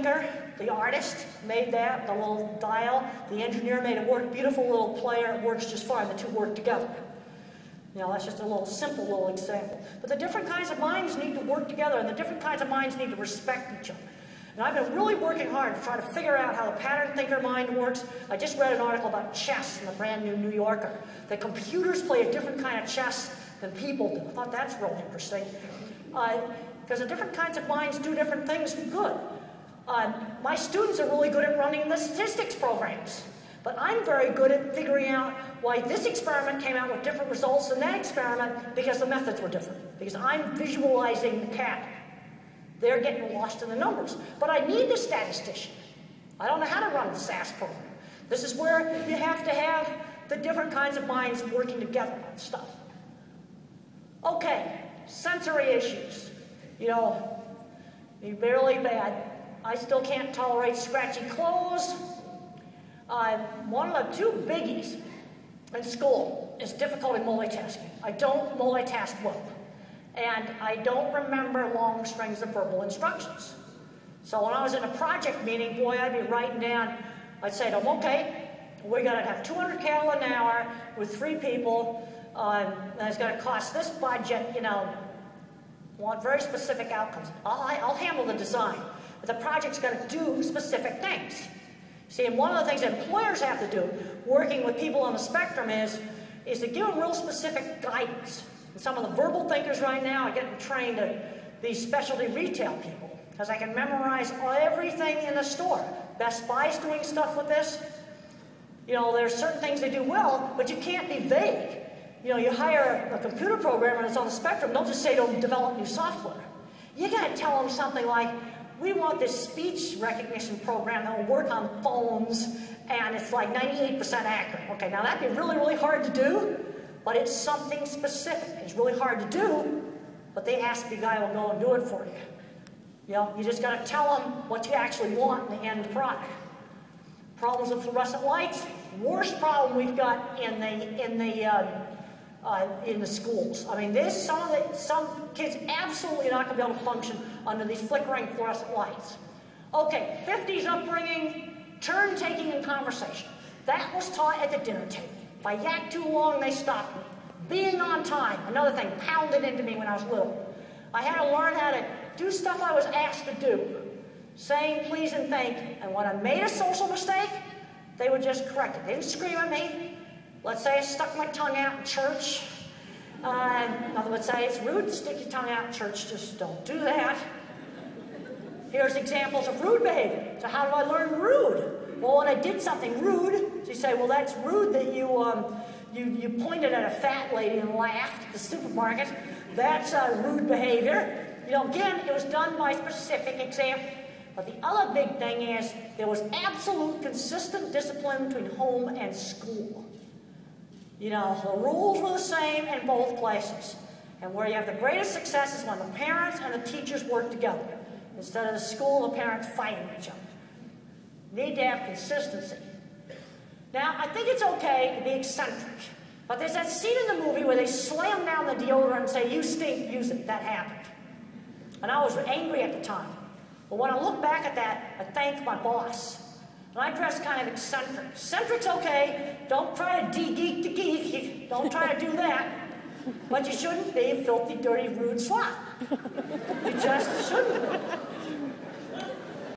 thinker, the artist, made that, the little dial. The engineer made it work, beautiful little player, it works just fine, the two work together. You know, that's just a little simple little example. But the different kinds of minds need to work together, and the different kinds of minds need to respect each other. And I've been really working hard to try to figure out how the pattern thinker mind works. I just read an article about chess in the brand new New Yorker, that computers play a different kind of chess than people do. I thought that's real interesting. Because the different kinds of minds do different things good. My students are really good at running the statistics programs. But I'm very good at figuring out why this experiment came out with different results than that experiment, because the methods were different. Because I'm visualizing the cat. They're getting lost in the numbers. But I need the statistician. I don't know how to run a SAS program. This is where you have to have the different kinds of minds working together on stuff. Okay, sensory issues. You know, you're barely bad. I still can't tolerate scratchy clothes. One of the two biggies in school is difficulty multitasking. I don't multitask well. And I don't remember long strings of verbal instructions. So when I was in a project meeting, boy, I'd be writing down, I'd say to them, okay, we're going to have 200 cattle an hour with 3 people, and it's going to cost this budget, you know, want very specific outcomes. I'll handle the design, but the project's going to do specific things. See, and one of the things that employers have to do, working with people on the spectrum, is to give them real specific guidance. And some of the verbal thinkers right now are getting trained to be specialty retail people, because I can memorize everything in the store. Best Buy's doing stuff with this. You know, there's certain things they do well, but you can't be vague. You know, you hire a computer programmer that's on the spectrum, don't just say to them, develop new software. You gotta tell them something like, we want this speech recognition program that will work on phones, and it's like 98% accurate. Okay, now that'd be really, really hard to do, but it's something specific. It's really hard to do, but the Aspie guy will go and do it for you. You know, you just got to tell them what you actually want in the end product. Problems with fluorescent lights, worst problem we've got in the schools. I mean, some kids absolutely not going to be able to function under these flickering fluorescent lights. Okay, 50s upbringing, turn taking in conversation. That was taught at the dinner table. If I yacked too long, they stopped me. Being on time, another thing, pounded into me when I was little. I had to learn how to do stuff I was asked to do. Saying please and thank you. And when I made a social mistake, they would just correct it. They didn't scream at me. Let's say I stuck my tongue out in church. Another would say it's rude to stick your tongue out in church. Just don't do that. Here's examples of rude behavior. So how do I learn rude? Well, when I did something rude, you say, well, that's rude that you pointed at a fat lady and laughed at the supermarket. That's rude behavior. You know, again, it was done by specific example. But the other big thing is there was absolute consistent discipline between home and school. You know, the rules were the same in both places. And where you have the greatest success is when the parents and the teachers work together. Instead of the school, the parents fighting each other. Need to have consistency. Now, I think it's okay to be eccentric. But there's that scene in the movie where they slam down the deodorant and say, you stink, use it. That happened. And I was angry at the time. But when I look back at that, I thank my boss. And I dress kind of eccentric. Eccentric's okay. Don't try to de-geek the geek. Don't try to do that. But you shouldn't be a filthy, dirty, rude slot. You just shouldn't.